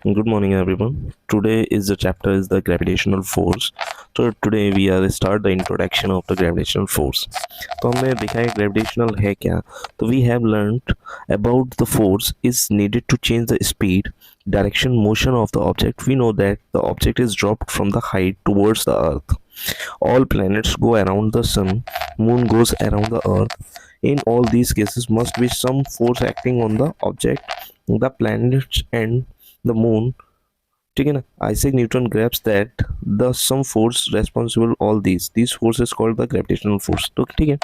Good morning, everyone. Today is the chapter is the gravitational force. So today we are start the introduction of the gravitational force. तो हमने देखा है gravitational है क्या. तो we have learned about the force is needed to change the speed, direction, motion of the object. We know that the object is dropped from the height towards the earth. All planets go around the sun. Moon goes around the earth. In all these cases must be some force acting on the object, the planets and the moon. ठीक है ना. Isaac Newton grabs that the some force responsible all these force is called the gravitational force. तो ठीक है,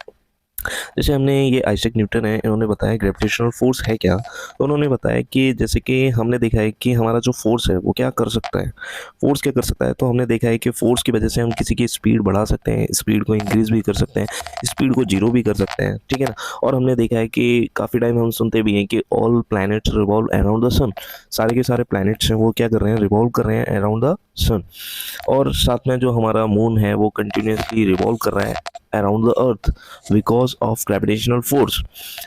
जैसे हमने ये Isaac Newton है, इन्होंने बताया ग्रेविटेशनल फोर्स है क्या. तो उन्होंने बताया कि जैसे कि हमने देखा है कि हमारा जो फोर्स है वो क्या कर सकता है. फोर्स क्या कर सकता है, तो हमने देखा है कि फोर्स की वजह से हम किसी की स्पीड बढ़ा सकते हैं, स्पीड को इंक्रीज भी कर सकते हैं, स्पीड को जीरो भी कर सकते हैं. ठीक है ना. और हमने देखा है कि काफ़ी टाइम हम सुनते भी हैं कि all planets revolve around the sun. सारे के सारे प्लैनेट्स हैं वो क्या कर रहे हैं, रिवॉल्व कर रहे हैं अराउंड द सन. और साथ में जो हमारा मून है वो कंटिन्यूसली रिवॉल्व कर रहा है around the earth because of gravitational force.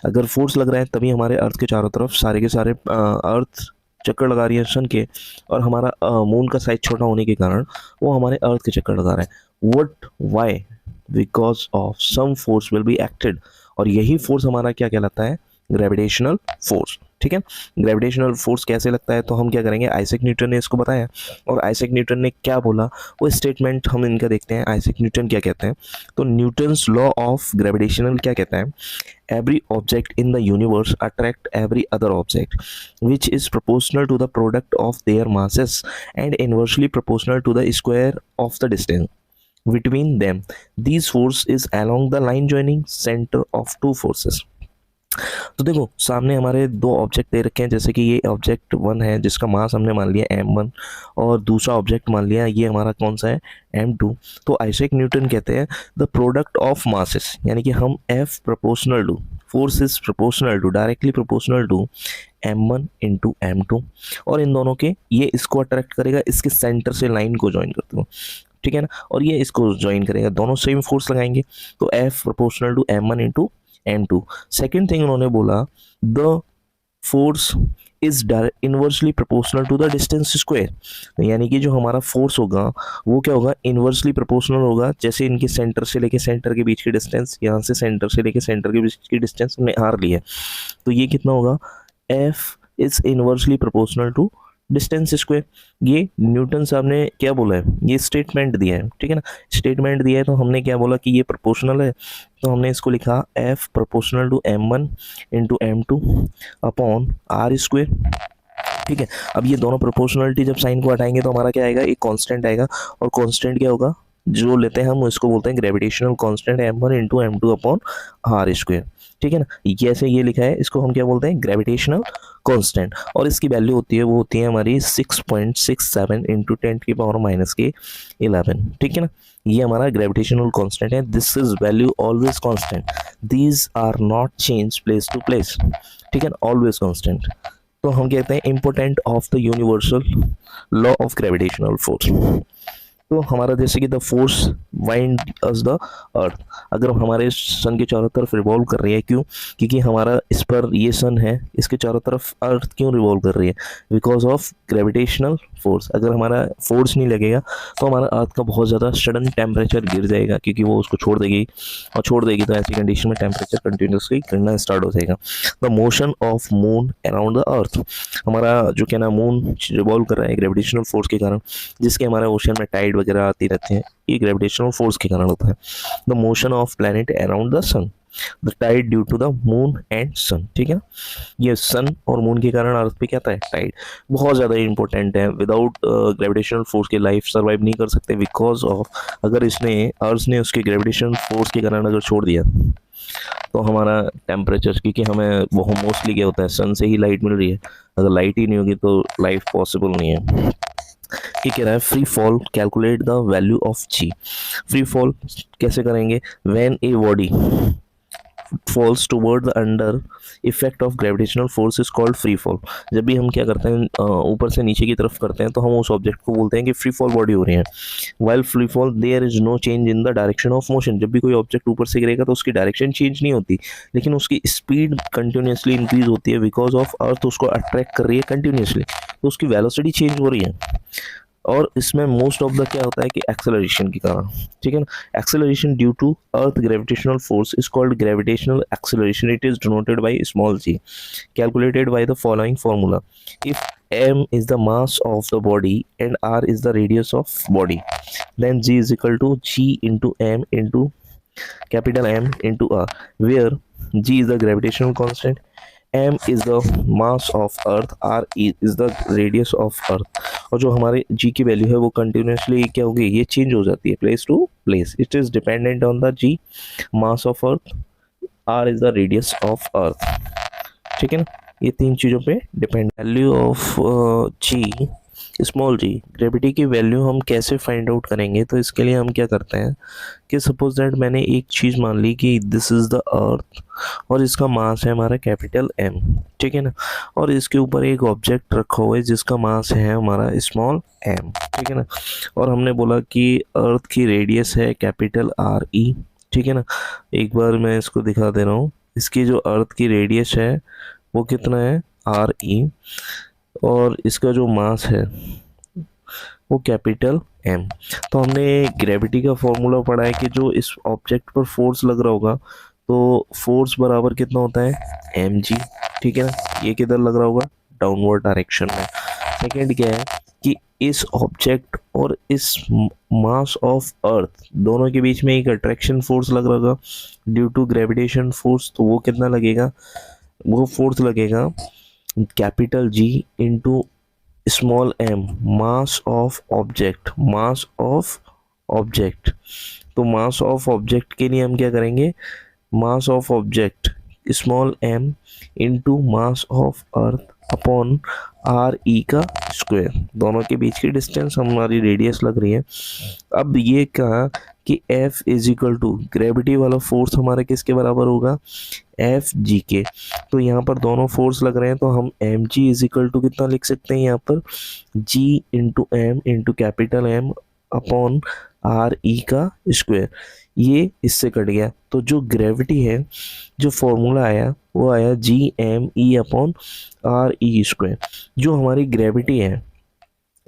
अगर फोर्स लग रहा है तभी हमारे अर्थ के चारों तरफ सारे के सारे अर्थ चक्कर लगा रही है सन के, और हमारा मून का साइज छोटा होने के कारण वो हमारे अर्थ के चक्कर लगा रहा है. What why, because of some force will be acted. और यही फोर्स हमारा क्या कहलाता है, ग्रेविटेशनल फोर्स. ठीक है. ग्रेविटेशनल फोर्स कैसे लगता है, तो हम क्या करेंगे, आइजैक न्यूटन ने इसको बताया. और आइजैक न्यूटन ने क्या बोला वो स्टेटमेंट हम इनका देखते हैं. आइजैक न्यूटन क्या कहते हैं, तो न्यूटन्स लॉ ऑफ ग्रेविटेशनल क्या कहता है, every object in the universe attract every other object which is proportional to the product of their masses and inversely proportional to the square of the distance between them. These force is along the line joining center of two forces. तो देखो सामने हमारे दो object they रखे हैं. जैसे कि ये ऑब्जेक्ट वन है जिसका मास हमने मान लिया m1, और दूसरा ऑब्जेक्ट मान लिया ये हमारा कौन सा है, m2. तो आइजैक न्यूटन कहते हैं द प्रोडक्ट ऑफ मासेस, यानी कि हम F proportional to force is proportional to, directly proportional to m1 into m2. और इन दोनों के ये इसको अट्रैक्ट करेगा, इसके सेंटर से लाइन को ज्वाइन करते हो. ठीक है ना. और ये इसको ज्वाइन करेगा, दोनों सेम फोर्स लगाएंगे. तो F proportional to m1 into m2. Second thing उन्होंने बोला the force is inversely proportional to the distance square. यानी कि जो हमारा फोर्स होगा वो क्या होगा, इनवर्सली प्रोपोर्शनल होगा. जैसे इनके सेंटर से लेके सेंटर के बीच की डिस्टेंस, यहाँ से सेंटर से लेके सेंटर के बीच की डिस्टेंस हमने आर ली है, तो ये कितना होगा, F is inversely proportional to distance square. ये न्यूटन साहब ने क्या बोला है, ये स्टेटमेंट दिया है. ठीक है ना. स्टेटमेंट दिया है तो हमने क्या बोला कि ये प्रोपोर्शनल है, तो हमने इसको लिखा F proportional to m1 into m2 upon R square. ठीक है. अब ये दोनों प्रोपोर्शनलिटी जब साइन को हटाएंगे तो हमारा क्या आएगा, एक कांस्टेंट आएगा. और कांस्टेंट क्या होगा, जो लेते हैं हम उसको बोलते हैं gravitational constant m1 into m2 upon R square. ठीक है ना. जैसे ये लिखा है इसको हम क्या बोलते हैं, ग्रेविटेशनल कांस्टेंट. और इसकी वैल्यू होती है वो होती है हमारी 6.67 इंटू 10⁻⁻11. ठीक है ना. ये हमारा ग्रेविटेशनल कांस्टेंट है. This is value always constant. These are not change place to place. ठीक है ना. Always constant. तो हम कहते हैं important of the universal law of gravitational force. तो हमारा जैसे कि the force wind us the earth, अगर हमारे सन के चारों तरफ रिवॉल्व कर रही है, क्यों, क्योंकि हमारा इस पर ये सन है, इसके चारों तरफ अर्थ क्यों रिवॉल्व कर रही है, बिकॉज ऑफ ग्रेविटेशनल फोर्स. अगर हमारा फोर्स नहीं लगेगा तो हमारा अर्थ का बहुत ज़्यादा सडन टेम्परेचर गिर जाएगा, क्योंकि वो उसको छोड़ देगी, और छोड़ देगी तो ऐसी कंडीशन में टेम्परेचर कंटिन्यूसली गिरना स्टार्ट हो जाएगा. The motion of moon around the earth, हमारा जो क्या ना मून रिवॉल्व कर रहा है ग्रेविटेशनल फोर्स के कारण, जिसके हमारे ओशन में टाइड वगैरह आती रहती हैं, ये ग्रेविटेशनल फोर्स के कारण होता है. The motion of planet around the sun, the tide due to the moon and sun. ठीक है ना. ये सन और मून के कारण अर्थ पे क्या आता है, टाइड. बहुत ज़्यादा इंपॉर्टेंट है. विदाउट ग्रेविटेशनल फोर्स के लाइफ सर्वाइव नहीं कर सकते, बिकॉज ऑफ अगर इसने अर्थ ने उसके ग्रेविटेशनल फोर्स के कारण अगर छोड़ दिया तो हमारा टेम्परेचर, क्योंकि हमें वो मोस्टली क्या होता है, सन से ही लाइट मिल रही है, अगर लाइट ही नहीं होगी तो लाइफ पॉसिबल नहीं है. ये कह रहा है free fall calculate the value of g. Free fall कैसे करेंगे, when a body falls toward the under effect of gravitational force is called free fall. जब भी हम क्या करते हैं ऊपर से नीचे की तरफ करते हैं तो हम उस ऑब्जेक्ट को बोलते हैं कि फ्री फॉल बॉडी हो रही है. while free fall there is no change in the direction of motion. जब भी कोई ऑब्जेक्ट ऊपर से गिरेगा तो उसकी डायरेक्शन चेंज नहीं होती, लेकिन उसकी स्पीड कंटिन्यूसली इंक्रीज होती है बिकॉज ऑफ अर्थ उसको अट्रैक्ट कर रही है कंटिन्यूसली, तो उसकी वेलोसिटी चेंज हो रही है. और इसमें मोस्ट ऑफ द क्या होता है कि एक्सेलरेशन के कारण, ठीक है ना. Acceleration due to earth gravitational force is called gravitational acceleration. It is denoted by small g, calculated by the following formula. If m is the mass of the body and r is the radius of body, then g is equal to g into m into capital M into r, where g is the gravitational constant, m is the mass of earth, r is the radius of earth. और जो हमारे g की value है वो continuously क्या होगी, ये change हो जाती है place to place. It is dependent on the g, mass of earth, r is the radius of earth. ठीक है ना, ये तीन चीज़ों पे depend. Value of g, small g, gravity की वैल्यू हम कैसे फाइंड आउट करेंगे. तो इसके लिए हम क्या करते हैं कि सपोज दैट मैंने एक चीज़ मान ली कि दिस इज़ द अर्थ और इसका मास है हमारा कैपिटल m, ठीक है ना, और इसके ऊपर एक ऑब्जेक्ट रखा हुआ है जिसका मास है हमारा स्मॉल m, ठीक है ना, और हमने बोला कि अर्थ की रेडियस है कैपिटल RE, ठीक है ना. एक बार मैं इसको दिखा दे रहा हूँ. इसकी जो अर्थ की रेडियस है वो कितना है RE, और इसका जो मास है वो कैपिटल M. तो हमने ग्रेविटी का फॉर्मूला पढ़ा है कि जो इस ऑब्जेक्ट पर फोर्स लग रहा होगा तो फोर्स बराबर कितना होता है mg, ठीक है ना. ये किधर लग रहा होगा, डाउनवर्ड डायरेक्शन में. सेकेंड क्या है कि इस ऑब्जेक्ट और इस मास ऑफ अर्थ दोनों के बीच में एक अट्रैक्शन फोर्स लग रहा होगा ड्यू टू ग्रेविटेशन फोर्स. तो वो कितना लगेगा, वो फोर्स लगेगा capital G into small m, mass of object, mass of object. तो मास ऑफ ऑब्जेक्ट के लिए हम क्या करेंगे, mass of object small m into mass of earth upon RE का स्क्वायर. दोनों के बीच की डिस्टेंस हमारी रेडियस लग रही है. अब ये कहा कि F is equal to gravity वाला फोर्स हमारा किसके बराबर होगा, FG के. तो यहाँ पर दोनों फोर्स लग रहे हैं तो हम mg इज इक्वल टू कितना लिख सकते हैं यहाँ पर, g into m into capital M upon RE का स्क्वायर. ये इससे कट गया तो जो ग्रेविटी है, जो फॉर्मूला आया वो आया GME अपॉन RE स्क्वायर. जो हमारी ग्रेविटी है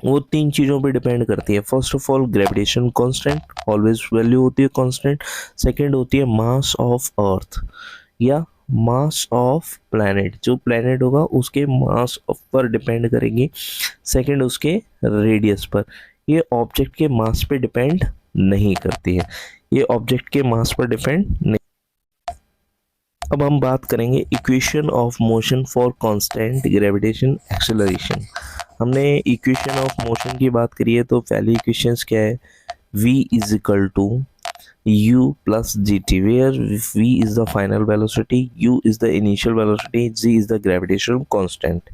वो तीन चीज़ों पे डिपेंड करती है. First of all gravitation constant, always value होती है कांस्टेंट. सेकंड होती है मास ऑफ अर्थ या मास ऑफ प्लैनेट, जो प्लैनेट होगा उसके मास पर डिपेंड करेंगी. सेकंड उसके रेडियस पर. ये ऑब्जेक्ट के मास पे डिपेंड नहीं करती है, ये ऑब्जेक्ट के मास पर डिपेंड नहीं. अब हम बात करेंगे equation of motion for constant gravitation acceleration. हमने इक्वेशन ऑफ मोशन की बात करी है तो पहली इक्वेशंस क्या है, v is equal to u plus gt, where v is the final velocity, u is the initial velocity, g is the gravitational constant.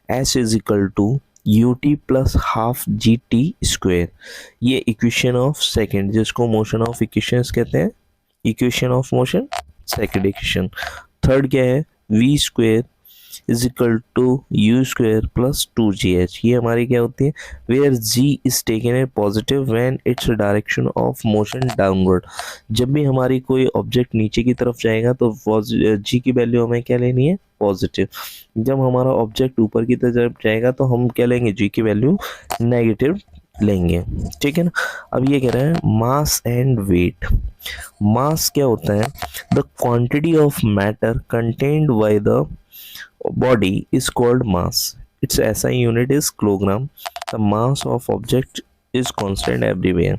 s is equal to ut plus half gt square. ये equation of second, जिसको motion of equations कहते हैं, equation of motion second equation. Third क्या है, v square is equal to u square plus 2gh. ये हमारी क्या होती है, where g is taken a positive when it's direction of motion downward. जब भी हमारी कोई ऑब्जेक्ट नीचे की तरफ जाएगा तो g की वैल्यू हमें क्या लेनी है, पॉजिटिव. जब हमारा ऑब्जेक्ट ऊपर की तरफ जाएगा तो हम क्या लेंगे, g की वैल्यू नेगेटिव लेंगे, ठीक है ना. अब ये कह रहा है मास एंड वेट. मास क्या होता है, the quantity of matter contained by the body is called mass. Its SI unit is kilogram. The mass of object is constant everywhere.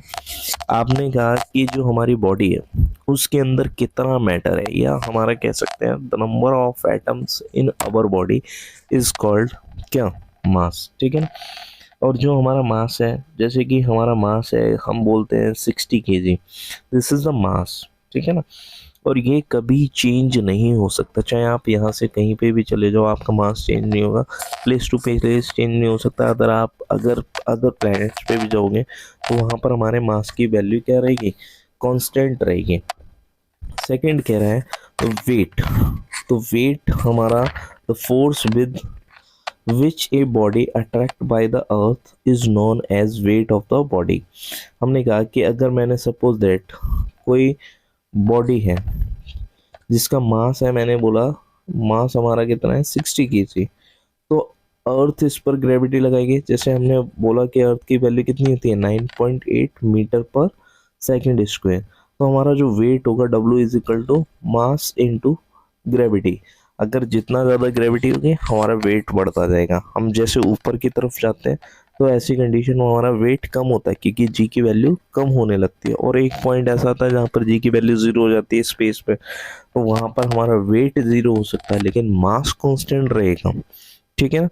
आपने कहा कि जो हमारी बॉडी है उसके अंदर कितना मैटर है, या हमारा कह सकते हैं the number of atoms in our body is called क्या, मास, ठीक है ना. और जो हमारा मास है, जैसे कि हमारा मास है हम बोलते हैं 60 kg, this is the mass, ठीक है ना. और ये कभी चेंज नहीं हो सकता, चाहे आप यहाँ से कहीं पे भी चले जाओ आपका मास चेंज नहीं होगा, प्लेस टू प्लेस चेंज नहीं हो सकता. अगर अदर प्लैनेट्स पे भी जाओगे तो वहाँ पर हमारे मास की वैल्यू क्या रहेगी, कांस्टेंट रहेगी. सेकंड कह रहा है तो वेट, तो वेट हमारा the force with which a body attract by the earth is known as weight of the body. हमने कहा कि अगर मैंने सपोज दैट कोई बॉडी है जिसका मास है, मैंने बोला मास हमारा कितना है 60 kg, तो अर्थ इस पर ग्रेविटी लगाएगी। जैसे हमने बोला कि अर्थ की वैल्यू कितनी होती है 9.8 मीटर पर सेकेंड स्क्वायर, तो हमारा जो वेट होगा W is equal to mass into gravity. अगर जितना ज़्यादा ग्रेविटी होगी हमारा वेट बढ़ता जाएगा। हम जैसे ऊपर की तरफ जाते हैं तो ऐसी कंडीशन में हमारा वेट कम होता है क्योंकि जी की वैल्यू कम होने लगती है। और एक पॉइंट ऐसा आता है जहाँ पर जी की वैल्यू ज़ीरो हो जाती है स्पेस पे, तो वहाँ पर हमारा वेट ज़ीरो हो सकता है लेकिन मास कांस्टेंट रहेगा। ठीक है ना।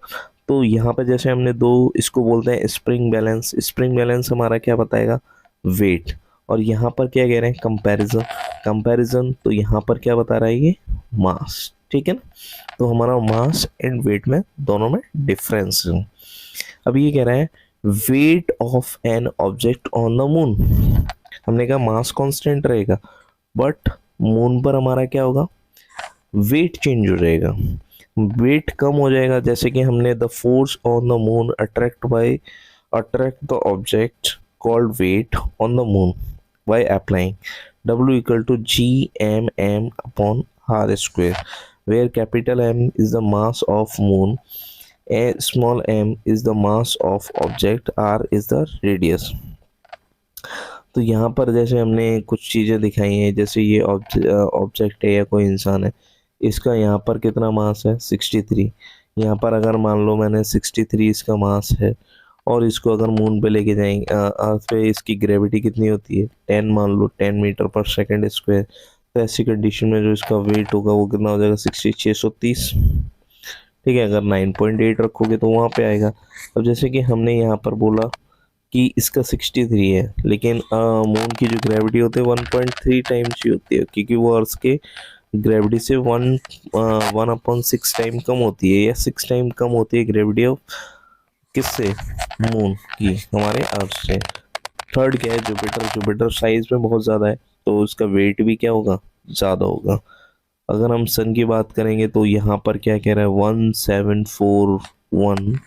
तो यहाँ पर जैसे हमने दो, इसको बोलते हैं स्प्रिंग बैलेंस। स्प्रिंग बैलेंस हमारा क्या बताएगा, वेट। और यहाँ पर क्या कह रहे हैं, कंपैरिजन। कंपैरिजन तो यहाँ पर क्या बता रहा है ये, मास। ठीक है ना। तो हमारा मास एंड वेट में दोनों में डिफरेंस है। अब ये कह रहा है weight of an object on the moon. हमने कहा मास कांस्टेंट रहेगा बट मून पर हमारा क्या होगा, वेट चेंज हो जाएगा, वेट कम हो जाएगा। जैसे कि हमने the force on the moon attract the object called weight on the moon by applying W equal to GMM upon R square, where capital M is the mass of moon, a small m is the mass of object, R is the radius। तो यहाँ पर जैसे हमने कुछ चीज़ें दिखाई हैं, जैसे ये ऑब्जेक्ट है या कोई इंसान है, इसका यहाँ पर कितना मास है 63। यहाँ पर अगर मान लो मैंने 63 इसका मास है और इसको अगर मून पे लेके जाएंगे, अर्थ पे इसकी ग्रेविटी कितनी होती है 10, मान लो 10 मीटर पर सेकेंड स्क्वायर। तो ऐसी कंडीशन में जो इसका वेट होगा वो कितना हो जाएगा 630। ठीक है, अगर 9.8 रखोगे तो वहाँ पे आएगा। अब जैसे कि हमने यहाँ पर बोला कि इसका 63 है लेकिन मून की जो ग्रेविटी होती है 1.3 टाइम्स ही होती है क्योंकि वो अर्थ के ग्रेविटी से 1/6 टाइम कम होती है, या 6 टाइम कम होती है ग्रेविटी ऑफ किससे, मून की, हमारे अर्थ से। थर्ड क्या है, जुपिटर। जुपिटर साइज में बहुत ज़्यादा है तो उसका वेट भी क्या होगा, ज़्यादा होगा। अगर हम सन की बात करेंगे तो यहाँ पर क्या कह रहा है 17415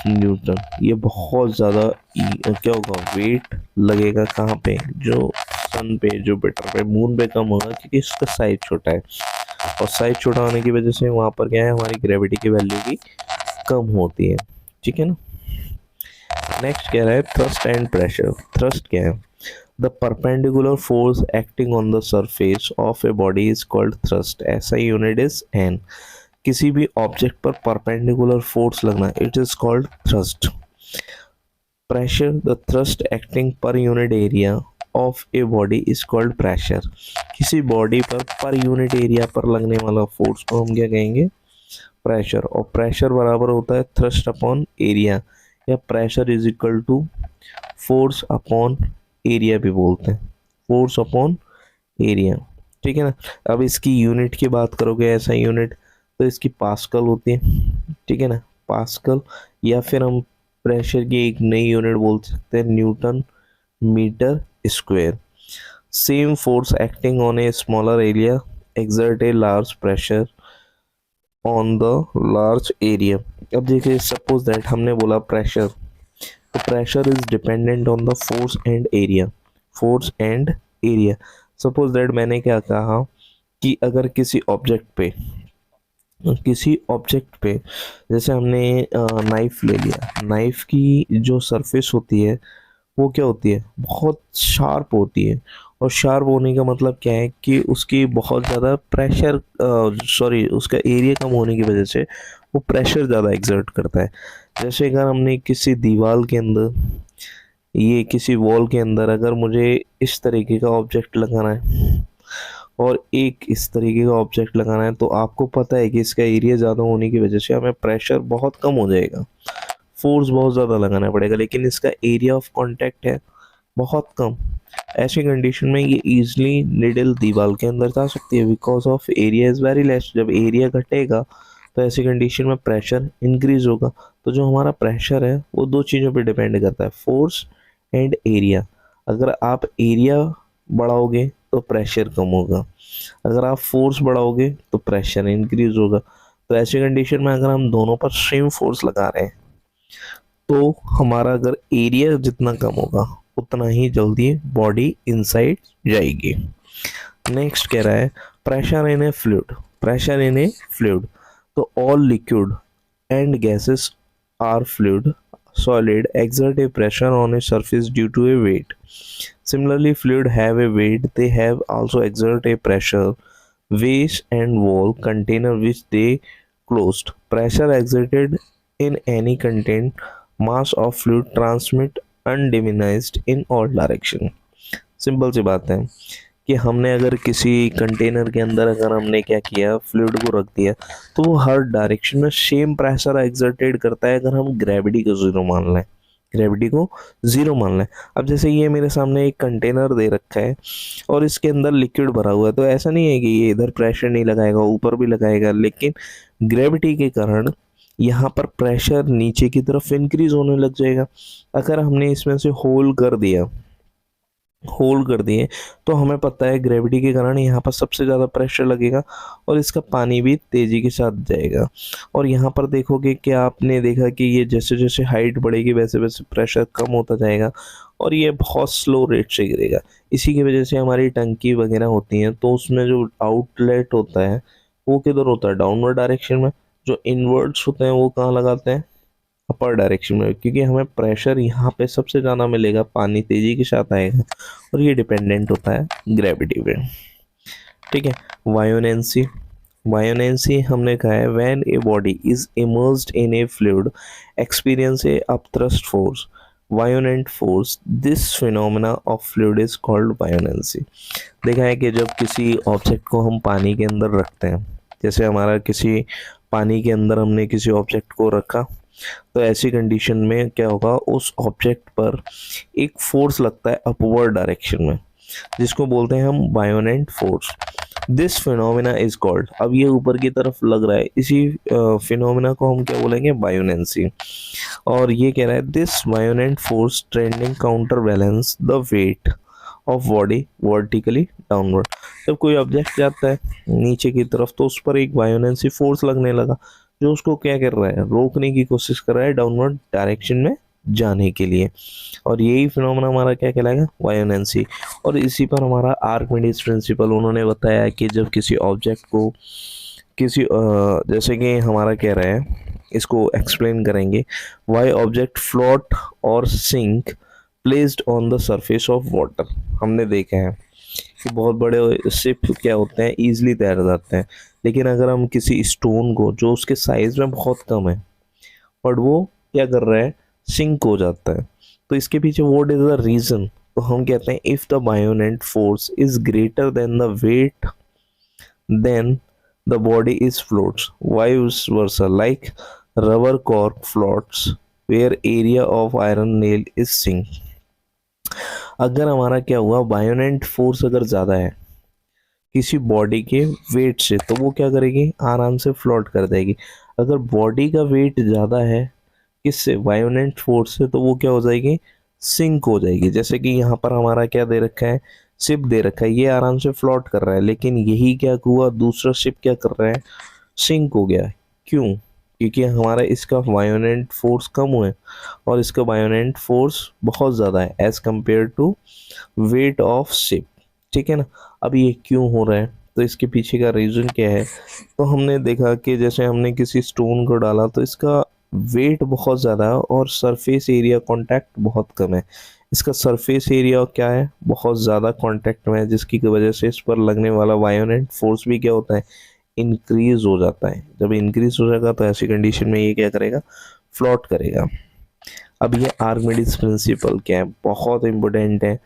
न्यूटन। ये बहुत ज़्यादा क्या होगा, वेट लगेगा कहाँ पे, जो सन पे, जुपिटर पे। मून पे कम होगा क्योंकि इसका साइज छोटा है, और साइज छोटा होने की वजह से वहाँ पर क्या है, हमारी ग्रेविटी की वैल्यू भी कम होती है। ठीक है ना। नेक्स्ट कह रहा है थ्रस्ट एंड प्रेशर। थ्रस्ट क्या है, the perpendicular force acting on the surface of A body is called thrust. ऐसा यूनिट इज एन। किसी भी ऑब्जेक्ट पर परपेंडिकुलर फोर्स लगना, it is called thrust. Pressure, the thrust acting per unit area of A body is called pressure. किसी body per unit area पर लगने वाला force को हम क्या कहेंगे, प्रेशर। और प्रेशर बराबर होता है थ्रस्ट अपॉन एरिया, या pressure is equal to force upon area भी बोलते हैं, फोर्स अपॉन एरिया। ठीक है ना। अब इसकी यूनिट की बात करोगे, ऐसा यूनिट तो इसकी पास्कल होती है। ठीक है ना, पास्कल। या फिर हम प्रेशर की एक नई यूनिट बोल सकते हैं newton metre square. Same force acting on a smaller area exert a large pressure on the large area. अब देखिए सपोज दैट हमने बोला प्रेशर, तो pressure is dependent on the force and area. Force and area, suppose that मैंने क्या कहा कि अगर किसी ऑब्जेक्ट पे जैसे हमने नाइफ ले लिया, नाइफ की जो सरफेस होती है वो क्या होती है, बहुत शार्प होती है। और शार्प होने का मतलब क्या है कि उसकी बहुत ज़्यादा प्रेशर, सॉरी, उसका एरिया कम होने की वजह से वो प्रेशर ज़्यादा एक्सर्ट करता है। जैसे अगर हमने किसी दीवार के अंदर, ये किसी वॉल के अंदर अगर मुझे इस तरीके का ऑब्जेक्ट लगाना है और एक इस तरीके का ऑब्जेक्ट लगाना है, तो आपको पता है कि इसका एरिया ज़्यादा होने की वजह से हमें प्रेशर बहुत कम हो जाएगा, फोर्स बहुत ज़्यादा लगाना पड़ेगा, लेकिन इसका एरिया ऑफ कांटेक्ट है बहुत कम। ऐसी कंडीशन में ये इजीली निडल दीवार के अंदर जा सकती है because of area is very less. जब एरिया घटेगा तो ऐसी कंडीशन में प्रेशर इंक्रीज होगा। तो जो हमारा प्रेशर है वो दो चीज़ों पे डिपेंड करता है, फोर्स एंड एरिया। अगर आप एरिया बढ़ाओगे तो प्रेशर कम होगा, अगर आप फोर्स बढ़ाओगे तो प्रेशर इंक्रीज होगा। तो ऐसी कंडीशन में अगर हम दोनों पर सेम फोर्स लगा रहे हैं तो हमारा अगर एरिया जितना कम होगा उतना ही जल्दी बॉडी इनसाइड जाएगी। नेक्स्ट कह रहा है pressure in a fluid, pressure in a fluid, तो all liquid and gases are fluid solid exert a pressure on a surface due to a weight. Similarly, fluid have a weight, they have also exert a pressure, vase and wall container which they closed. Pressure exerted in any contained mass of fluid transmit undiminished in all direction. Simple सी बात है कि हमने अगर किसी container के अंदर अगर हमने क्या किया, फ्लूइड को रख दिया, तो वो हर डायरेक्शन में सेम प्रेशर एक्सर्टेड करता है अगर हम ग्रेविटी को ज़ीरो मान लें, ग्रेविटी को ज़ीरो मान लें। अब जैसे ये मेरे सामने एक कंटेनर दे रखा है और इसके अंदर लिक्विड भरा हुआ है, तो ऐसा नहीं है कि ये इधर प्रेशर नहीं लगाएगा, ऊपर भी लगाएगा, लेकिन ग्रेविटी के कारण यहाँ पर प्रेशर नीचे की तरफ इंक्रीज होने लग जाएगा। अगर हमने इसमें से होल्ड कर दिए तो हमें पता है ग्रेविटी के कारण यहाँ पर सबसे ज़्यादा प्रेशर लगेगा और इसका पानी भी तेज़ी के साथ जाएगा। और यहाँ पर देखोगे कि आपने देखा कि ये जैसे जैसे हाइट बढ़ेगी वैसे वैसे प्रेशर कम होता जाएगा और ये बहुत स्लो रेट से गिरेगा। इसी की वजह से हमारी टंकी वगैरह होती हैं तो उसमें जो आउटलेट होता है वो किधर होता है, डाउनवर्ड डायरेक्शन में। जो इनवर्ड्स होते हैं वो कहाँ लगाते हैं, अपर डायरेक्शन में, क्योंकि हमें प्रेशर यहाँ पे सबसे ज़्यादा मिलेगा, पानी तेज़ी के साथ आएगा और ये डिपेंडेंट होता है ग्रेविटी पे। ठीक है, वायोनेंसी, वायोनेंसी हमने कहा है when a body is immersed in a fluid experience a upthrust force buoyant force, this phenomena of fluid is called buoyancy. देखा है कि जब किसी ऑब्जेक्ट को हम पानी के अंदर रखते हैं, जैसे हमारा किसी पानी के अंदर हमने किसी ऑब्जेक्ट को रखा, तो ऐसी कंडीशन में क्या होगा, उस ऑब्जेक्ट पर एक फोर्स लगता है अपवर्ड डायरेक्शन में, जिसको बोलते हैं हम buoyant force. This phenomena is called, अब ये ऊपर की तरफ लग रहा है, इसी फिनोमेना को हम क्या बोलेंगे, बायोनेंसी। और ये कह रहा है this buoyant force trending counter balance the weight of body vertically downward. जब कोई ऑब्जेक्ट जाता है नीचे की तरफ तो उस पर एक बायोनेंसी फोर्स लगने लगा जो उसको क्या कर रहा है, रोकने की कोशिश कर रहा है डाउनवर्ड डायरेक्शन में जाने के लिए। और यही फिनोमेना हमारा क्या कहलाएगा, वायोनेंसी। और इसी पर हमारा आर्किमिडीज प्रिंसिपल उन्होंने बताया कि जब किसी ऑब्जेक्ट को किसी जैसे कि हमारा कह रहा है, इसको एक्सप्लेन करेंगे, वाई ऑब्जेक्ट फ्लोट और sink placed on the surface of water. हमने देखा है कि बहुत बड़े शिप क्या होते हैं, ईजिली तैर जाते हैं, लेकिन अगर हम किसी स्टोन को जो उसके साइज में बहुत कम है बट वो क्या कर रहा है, सिंक हो जाता है, तो इसके पीछे व्हाट इज द रीज़न। तो हम कहते हैं if the buoyant force is greater than the weight then the body is floats, vice versa like rubber cork floats where area of iron nail is sink. अगर हमारा क्या हुआ, बायोनेंट force अगर ज़्यादा है किसी बॉडी के वेट से तो वो क्या करेगी, आराम से फ्लोट कर देगी। अगर बॉडी का वेट ज़्यादा है किससे, बायोनेंट फोर्स से, तो वो क्या हो जाएगी, सिंक हो जाएगी। जैसे कि यहाँ पर हमारा क्या दे रखा है, शिप दे रखा है, ये आराम से फ्लोट कर रहा है, लेकिन यही क्या हुआ, दूसरा शिप क्या कर रहा है, सिंक हो गया। क्यों, क्योंकि हमारा इसका बायोनेंट फोर्स कम हुआ है और इसका बायोनेंट फोर्स बहुत ज़्यादा है as compare to weight of ship. ठीक है ना। अब ये क्यों हो रहा है, तो इसके पीछे का रीज़न क्या है, तो हमने देखा कि जैसे हमने किसी स्टोन को डाला तो इसका वेट बहुत ज़्यादा है और सरफेस एरिया कांटेक्ट बहुत कम है। इसका सरफेस एरिया क्या है, बहुत ज़्यादा कांटेक्ट में है, जिसकी वजह से इस पर लगने वाला बायोनेंट फोर्स भी क्या होता है, इंक्रीज हो जाता है। जब इंक्रीज हो जाएगा तो ऐसी कंडीशन में ये क्या करेगा, फ्लोट करेगा। अब ये आर्किमिडीज प्रिंसिपल क्या है, बहुत इंपॉर्टेंट है।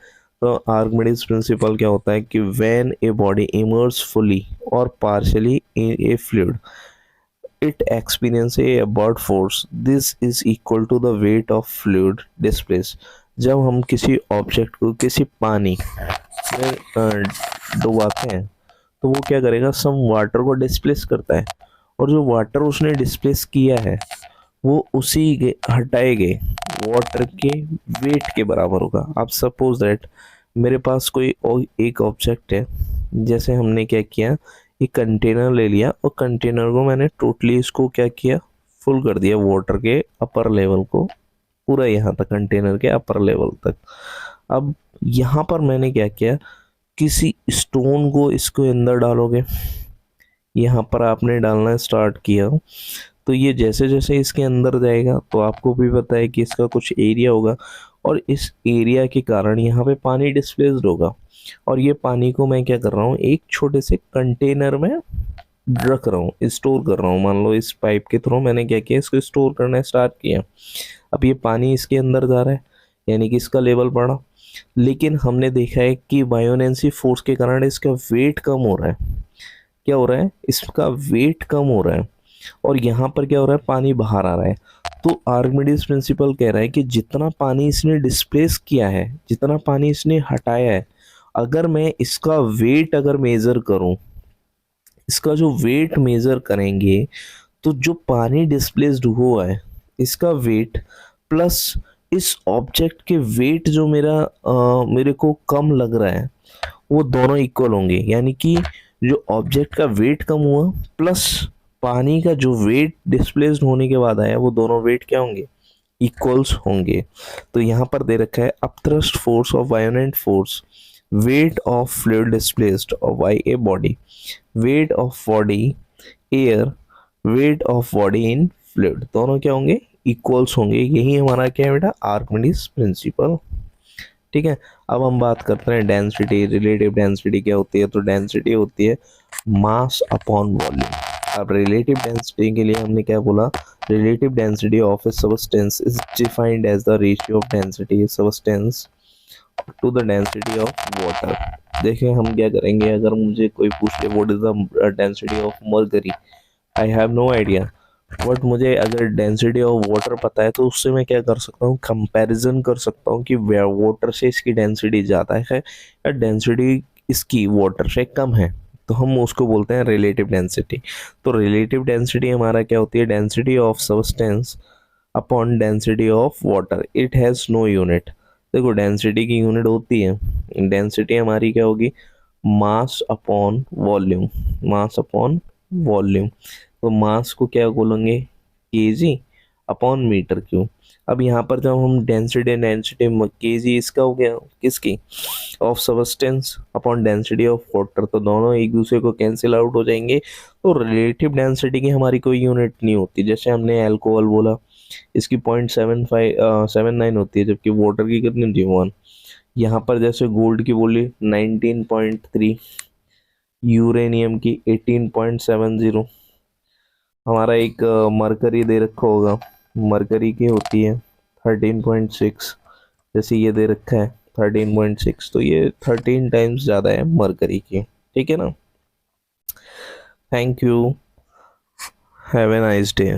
तो आर्किमिडीज प्रिंसिपल क्या होता है कि when a body immerse fully और partially in a fluid it experience a abort force, this is equal to the weight of fluid displaced। जब हम किसी ऑब्जेक्ट को किसी पानी में डुबाते हैं तो वो क्या करेगा, सम वाटर को डिस्प्लेस करता है और जो वाटर उसने डिस्प्लेस किया है वो उसी के हटाए गए वाटर के वेट के बराबर होगा। आप सपोज दैट मेरे पास कोई और एक ऑब्जेक्ट है, जैसे हमने क्या किया, एक कंटेनर ले लिया और कंटेनर को मैंने टोटली इसको क्या किया, फुल कर दिया वाटर के अपर लेवल को, पूरा यहाँ तक कंटेनर के अपर लेवल तक। अब यहाँ पर मैंने क्या किया, किसी स्टोन को इसके अंदर डालोगे, यहाँ पर आपने डालना स्टार्ट किया, तो ये जैसे जैसे इसके अंदर जाएगा तो आपको भी पता है कि इसका कुछ एरिया होगा, और इस एरिया के कारण यहाँ पे पानी डिस्प्लेस्ड होगा, और ये पानी को मैं क्या कर रहा हूँ, एक छोटे से कंटेनर में रख रहा हूँ, स्टोर कर रहा हूँ। मान लो इस पाइप के थ्रू मैंने क्या किया, इसको स्टोर करना स्टार्ट किया। अब ये पानी इसके अंदर जा रहा है, यानी कि इसका लेवल बढ़ा, लेकिन हमने देखा है कि बायोनेंसी फोर्स के कारण इसका वेट कम हो रहा है। क्या हो रहा है, इसका वेट कम हो रहा है, और यहाँ पर क्या हो रहा है, पानी बाहर आ रहा है। तो आर्किमिडीज प्रिंसिपल कह रहा है कि जितना पानी इसने डिस्प्लेस किया है, जितना पानी इसने हटाया है, अगर मैं इसका वेट अगर मेजर करूं, इसका जो वेट मेजर करेंगे, तो जो पानी डिस्प्लेस्ड हुआ है इसका वेट प्लस इस ऑब्जेक्ट के वेट जो मेरे को कम लग रहा है, वो दोनों इक्वल होंगे। यानी कि जो ऑब्जेक्ट का वेट कम हुआ प्लस पानी का जो वेट डिस्प्लेस्ड होने के बाद आया, वो दोनों वेट क्या होंगे, इक्वल्स होंगे। तो यहाँ पर दे रखा है upthrust force of violent force, weight of fluid displaced by a body, wait of body air, wait of body in fluid, दोनों क्या होंगे, इक्वल्स होंगे। यही हमारा क्या है बेटा, आर्किमिडीज प्रिंसिपल। ठीक है, अब हम बात करते हैं डेंसिटी। रिलेटिव डेंसिटी क्या होती है, तो डेंसिटी होती है मास अपॉन वॉल्यूम। अब रिलेटिव डेंसिटी के लिए हमने क्या बोला, relative density of a substance is defined as the ratio of density substance to the density of water. देखिए हम क्या करेंगे, अगर मुझे कोई पूछ ले what is the density of mercury, I have no idea, but मुझे अगर डेंसिटी ऑफ वाटर पता है तो उससे मैं क्या कर सकता हूँ, कंपैरिजन कर सकता हूँ कि वाटर से इसकी डेंसिटी ज़्यादा है या डेंसिटी इसकी वाटर से कम है, तो हम उसको बोलते हैं रिलेटिव डेंसिटी। तो रिलेटिव डेंसिटी हमारा क्या होती है, density of substance upon density of water, it has no unit. देखो डेंसिटी की यूनिट होती है, डेंसिटी हमारी क्या होगी, mass upon volume, mass upon volume. तो मास को क्या बोलेंगे, केजी अपॉन मीटर क्यूब। अब यहाँ पर जब हम डेंसिटी डेंसिटी केजी इसका हो गया किसकी, of substance upon density of water, तो दोनों एक दूसरे को कैंसिल आउट हो जाएंगे। तो रिलेटिव डेंसिटी की हमारी कोई यूनिट नहीं होती। जैसे हमने अल्कोहल बोला, इसकी 0.7579 होती है, जबकि वाटर की कितनी होती है, 1। यहाँ पर जैसे गोल्ड की बोली 19.3, यूरेनियम की 18.70, हमारा एक मरकरी दे रखा होगा, मरकरी की होती है 13.6, जैसे ये दे रखा है 13.6, तो ये 13 टाइम्स ज़्यादा है मरकरी की। ठीक है ना, thank you, have a nice day.